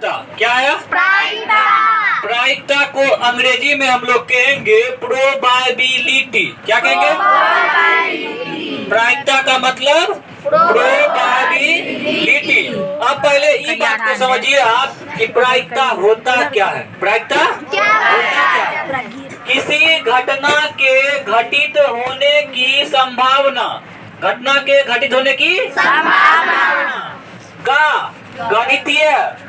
क्या है? प्रायिकता। प्रायिकता को अंग्रेजी में हम लोग कहेंगे प्रोबेबिलिटी। क्या कहेंगे? प्रायिकता का मतलब प्रोबेबिलिटी। अब पहले ये बात को समझिए आप कि प्रायिकता होता क्या है। प्रायिकता होता क्या है? किसी घटना के घटित होने की संभावना, घटना के घटित होने की संभावना का गणितीय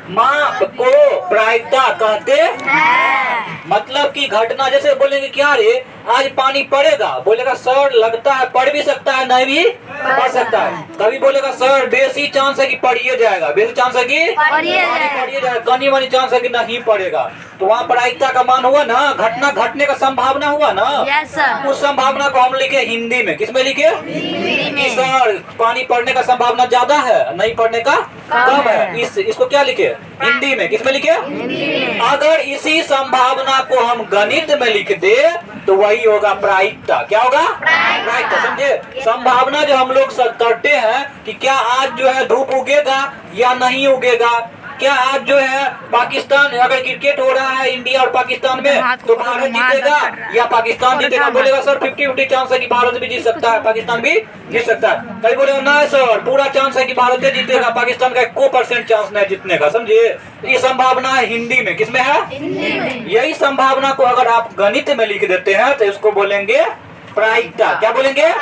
माप को प्रायिकता कहते हैं। मतलब कि घटना, जैसे बोलेंगे क्या रे आज पानी पड़ेगा, बोलेगा सर लगता है पड़ भी सकता है नहीं भी पड़ सकता है। कभी बोलेगा सर बेसी चांस है कि पड़िए जाएगा, बेसी चांस है कि पड़िए जाएगा, कनी मनी चांस है कि नहीं पड़ेगा। तो वहाँ प्रायिकता का मान हुआ ना, घटना घटने का संभावना हुआ ना। Yes sir. उस संभावना को हम लिखे हिंदी में, किसमें लिखे? कि सर पानी पड़ने का संभावना ज्यादा है, नहीं पड़ने का कम है। इसको क्या लिखे? हिंदी में। किसमें लिखे? अगर इसी संभावना को हम गणित में लिख दे तो वही होगा प्रायिकता। क्या होगा? प्रायिकता। समझे? संभावना जो हम लोग करते हैं कि क्या आज जो है धूप उगेगा या नहीं उगेगा, क्या आज जो है पाकिस्तान, अगर क्रिकेट हो रहा है इंडिया और पाकिस्तान में तो भारत जीतेगा या पाकिस्तान जीतेगा। बोलेगा सर 50-50 चांस है कि भारत भी जीत सकता है, पाकिस्तान भी जीत सकता है। कहीं बोलेगा ना सर पूरा चांस है कि भारत जीतेगा, पाकिस्तान का 1% चांस नहीं जीतने का। समझिए? ये संभावना है हिंदी में। किसमें है? यही संभावना को अगर आप गणित में लिख देते हैं तो इसको बोलेंगे प्रायिकता। क्या बोलेंगे?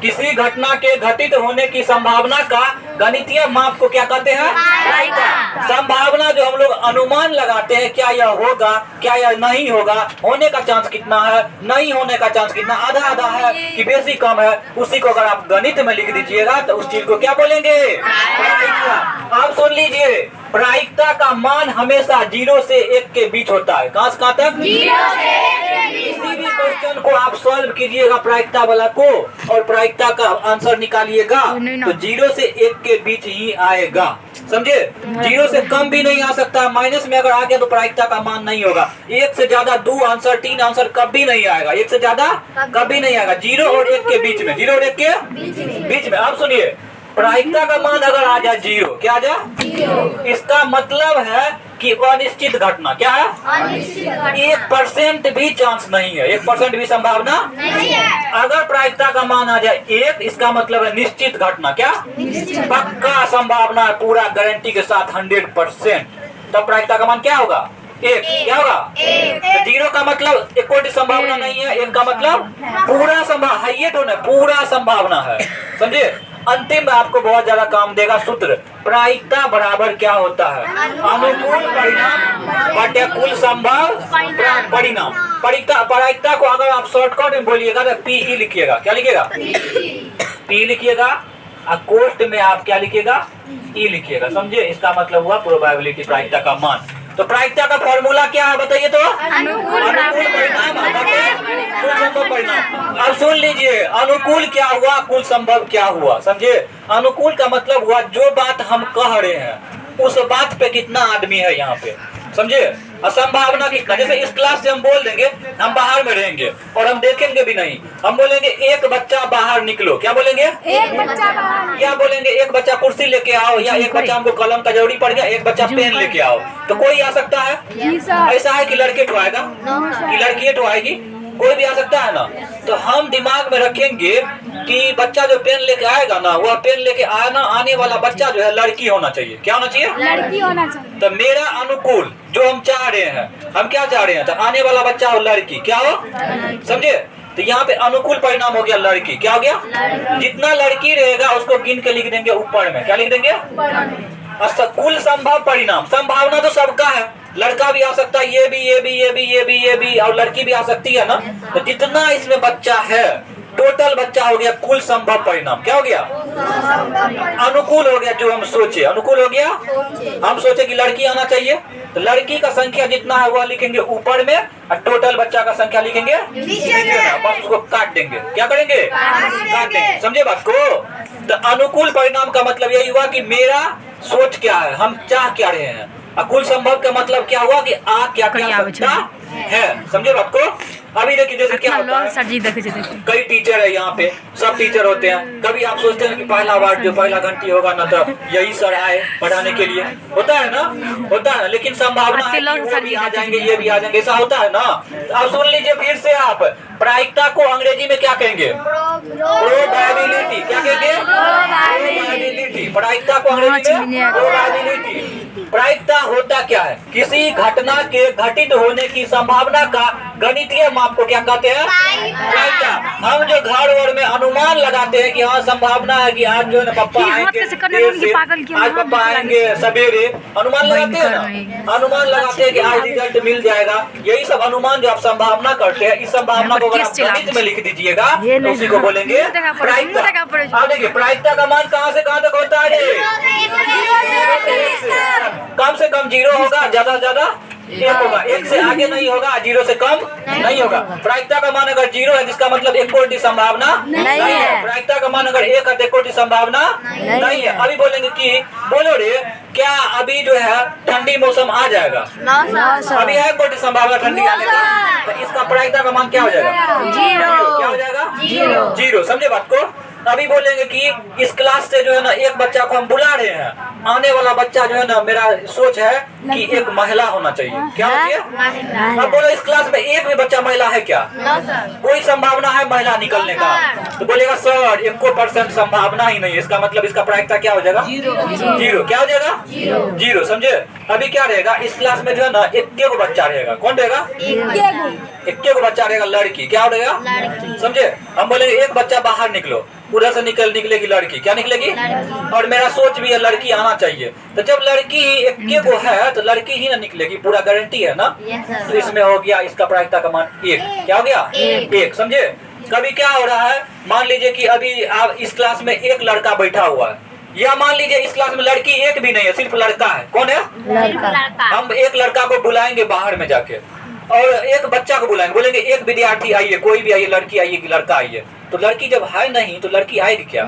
किसी घटना के घटित होने की संभावना का गणितीय माप को क्या कहते हैं? प्रायिकता। संभावना जो हम लोग अनुमान लगाते हैं क्या यह होगा, क्या यह नहीं होगा, होने का चांस कितना है, नहीं होने का चांस कितना, आधा आधा है कि बेसी कम है, उसी को अगर आप गणित में लिख दीजिएगा तो उस चीज को क्या बोलेंगे? प्रायिकता। आप सुन लीजिए, प्रायिकता का मान हमेशा 0 से 1 के बीच होता है। कहाँ से कहाँ तक? 0 से 1। किसी भी क्वेश्चन को आप सॉल्व कीजिएगा प्रायिकता वाला को और प्रायिकता का आंसर निकालिएगा तो 0 से 1 के बीच ही आएगा। समझे? 0 से कम भी नहीं आ सकता, माइनस में अगर आ गया तो प्रायिकता का मान नहीं होगा। 1 से ज्यादा 2 आंसर 3 आंसर कभी नहीं आएगा, 1 से ज्यादा कभी नहीं आएगा। 0 और 1 के बीच में, 0 और 1 के बीच में। आप सुनिए, प्रायिकता का मान अगर आ जाए 0, क्या आ जाए? इसका मतलब है कि अनिश्चित घटना। क्या है? 1% भी चांस नहीं है, 1% भी संभावना नहीं है। अगर प्रायिकता का मान आ जाए 1, इसका मतलब है निश्चित घटना। क्या? पक्का संभावना है, पूरा गारंटी के साथ 100%। तब प्रायिकता का मान क्या होगा? 1। क्या होगा? 0 का मतलब 1 संभावना नहीं है, 1 का मतलब पूरा संभावना है, ये तो नहीं पूरा संभावना है। समझे? अंतिम में आपको बहुत ज्यादा काम देगा सूत्र। प्रायिकता बराबर क्या होता है? अनुकूल परिणाम बटे कुल संभव परिणाम। प्रायिकता को अगर आप शॉर्टकट में बोलिएगा तो पी लिखिएगा। क्या लिखिएगा? पी लिखिएगा और कोष्ट में आप क्या लिखिएगा? ई लिखिएगा। समझे? इसका मतलब हुआ प्रोबेबिलिटी, प्रायिकता का मान। तो प्रायिकता का फॉर्मूला क्या है बताइए तो? अनुकूल परिणाम कुल संभव परिणाम। अब सुन लीजिए, अनुकूल क्या हुआ, कुल संभव क्या हुआ। समझे? अनुकूल का मतलब हुआ जो बात हम कह रहे हैं उस बात पे कितना आदमी है यहाँ पे। समझे? असंभावना की, जैसे इस क्लास से हम बोल देंगे हम बाहर में रहेंगे और हम देखेंगे भी नहीं, हम बोलेंगे एक बच्चा बाहर निकलो। क्या बोलेंगे? एक बच्चा बाहर। क्या बोलेंगे? एक बच्चा कुर्सी लेके आओ, या एक बच्चा हमको कलम का जरूरी पड़ गया, एक बच्चा पेन लेके आओ। तो कोई आ सकता है? ऐसा है कि लड़के तो आएगा कि लड़की तो आएगी? कोई भी आ सकता है ना। तो हम दिमाग में रखेंगे कि बच्चा जो पेन लेके आएगा ना, वह पेन लेके आने वाला बच्चा जो है लड़की होना चाहिए। क्या होना चाहिए? लड़की होना चाहिए। तो मेरा अनुकूल जो हम चाह रहे हैं, हम क्या चाह रहे हैं? तो आने वाला बच्चा हो लड़की। क्या हो? समझे? तो यहाँ पे अनुकूल परिणाम हो गया लड़की। क्या हो गया? जितना लड़की रहेगा उसको गिन के लिख देंगे ऊपर में। क्या लिख देंगे? कुल संभव परिणाम। संभावना तो सबका है, लड़का भी आ सकता है, ये भी, ये भी, ये भी, ये भी, ये भी, और लड़की भी आ सकती है ना। तो जितना इसमें बच्चा है टोटल बच्चा हो गया कुल संभव परिणाम। क्या हो गया? अनुकूल हो गया। जो हम सोचे अनुकूल हो गया। हम सोचे कि लड़की आना चाहिए तो लड़की का संख्या जितना है वह लिखेंगे ऊपर में और टोटल बच्चा का संख्या लिखेंगे नीचे में। बस उसको काट देंगे। क्या करेंगे? काट देंगे। समझे बात को? तो अनुकूल परिणाम का मतलब यही हुआ कि मेरा सोच क्या है, हम चाह क्या रहे हैं। कुल संभव का मतलब क्या हुआ कि आ क्या क्या सकता है। समझे बात को? अभी देखिए जैसे क्या होता है, कई टीचर है यहाँ पे, सब टीचर होते हैं। कभी आप सोचते हैं कि पहला वार्ड जो पहला घंटी होगा ना, तो यही सर आए पढ़ाने के लिए, होता है ना, होता है। लेकिन संभावना है कि वो भी आ जाएंगे, ये भी आ जाएंगे, ऐसा होता है ना। अब सुन लीजिए फिर से, आप प्रायिकता को अंग्रेजी में क्या कहेंगे? प्रोबेबिलिटी। क्या कहेंगे? प्रोबेबिलिटी। प्रायिकता को अंग्रेजी में प्रोबेबिलिटी। प्रायिकता होता क्या है? किसी घटना के घटित होने की संभावना का गणितीय माप को क्या कहते हैं? प्रायिकता। हम जो घर वर में अनुमान लगाते हैं कि हाँ संभावना है कि आज जो है ना पापा आएंगे देर से, आज पापा आएंगे सवेरे, अनुमान लगाते हैं ना, अनुमान लगाते हैं कि आज रिजल्ट मिल जाएगा। यही सब अनुमान जो आप संभावना करते हैं, इस संभावना को अगर आप गणित में लिख दीजिएगा तो उसी को बोलेंगे प्रायिकता। अब देखिए प्रायिकता का मान कहाँ से कहाँ तक होता है? कम से कम 0 होगा, ज्यादा से ज्यादा 1 होगा, 1 से आगे नहीं होगा, 0 से कम नहीं होगा। प्रायिकता का मान अगर 0 है जिसका मतलब 1 कोटि संभावना नहीं है। प्रायिकता का मान अगर 1 है तो 1 कोटि संभावना नहीं है। अभी बोलेंगे कि बोलो रे, क्या अभी जो है ठंडी मौसम आ जाएगा? अभी है कोटि संभावना ठंडी आने का, तो इसका प्रायिकता का मान क्या हो जाएगा? 0। क्या हो जाएगा? 0। समझे बात को? अभी बोलेंगे कि इस क्लास से जो है ना एक बच्चा को हम बुला रहे हैं, आने वाला बच्चा जो है ना, मेरा सोच है कि एक महिला होना चाहिए। क्या होती है? अब बोलो इस क्लास में एक भी बच्चा महिला है क्या? कोई संभावना है महिला निकलने का? तो बोलेगा सर 1% संभावना ही नहीं है। इसका मतलब इसका प्रायिकता क्या हो जाएगा? 0। क्या हो जाएगा? 0। समझे? अभी क्या रहेगा इस क्लास में जो है ना, एक बच्चा रहेगा। कौन रहेगा? एक बच्चा रहेगा, लड़की। क्या रहेगा? समझे? हम बोलेंगे एक बच्चा बाहर निकलो, उधर से निकलेगी लड़की। क्या निकलेगी? और मेरा सोच भी है लड़की आना चाहिए। तो जब लड़की एक को है तो लड़की ही ना निकलेगी, पूरा गारंटी है ना। तो इसमें हो गया इसका प्रायिकता का मान 1। क्या हो गया? 1। समझे? कभी क्या हो रहा है, मान लीजिए कि अभी आप इस क्लास में एक लड़का बैठा हुआ है, या मान लीजिए इस क्लास में लड़की एक भी नहीं है, सिर्फ लड़का है। कौन है? लड़का। हम एक लड़का को बुलाएंगे बाहर में जाके, और एक बच्चा को बुलाएंगे, बोलेंगे एक विद्यार्थी आइए, कोई भी आइए, लड़की आइए कि लड़का आइए। तो लड़की जब है नहीं तो लड़की आएगी क्या?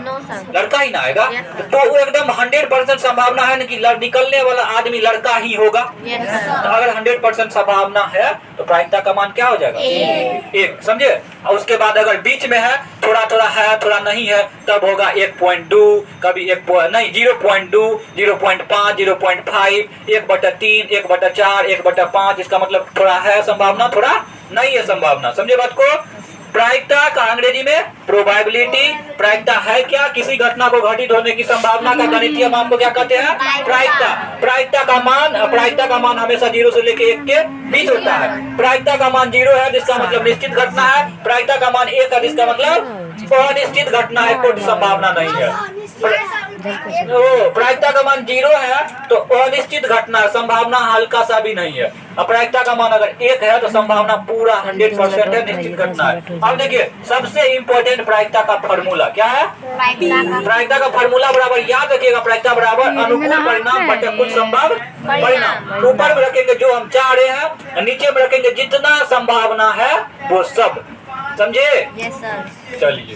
लड़का ही ना आएगा। तो वो एकदम 100% संभावना है ना कि निकलने वाला आदमी लड़का ही होगा। तो अगर 100% संभावना है तो प्रायिकता का मान क्या हो जाएगा? 1। समझे? और उसके बाद अगर बीच में है, थोड़ा थोड़ा है थोड़ा नहीं है, तब होगा 1.2, कभी 0.2, 0.5, 0.5, 1/3, 1/4, 1/5। इसका मतलब थोड़ा है संभावना, थोड़ा नहीं है संभावना। समझे बात को? प्रायिकता का अंग्रेजी में प्रोबेबिलिटी। प्रायिकता है क्या? किसी घटना को घटित होने की संभावना का गणितीय मान को क्या कहते हैं? प्रायिकता। प्रायिकता का मान हमेशा 0 से लेके 1 के बीच होता है। प्रायिकता का मान 0 है जिसका मतलब निश्चित घटना है। प्रायिकता का मान 1 है जिसका मतलब अनिश्चित घटना है, कोई संभावना नहीं है। प्रायिकता का मान 0 है तो अनिश्चित घटना, संभावना हल्का सा भी नहीं है। अब प्रायिकता का मान अगर 1 है तो संभावना पूरा 100% है, निश्चित घटना है। अब देखिए सबसे इम्पोर्टेंट प्रायिकता का फॉर्मूला क्या है? प्रायिकता का फॉर्मूला बराबर याद रखिएगा, प्रायिकता बराबर अनुकूल परिणाम बटे कुल संभव परिणाम। ऊपर में रखेंगे जो हम चाह रहे हैं, नीचे में रखेंगे जितना संभावना है वो सब। समझे? चलिए।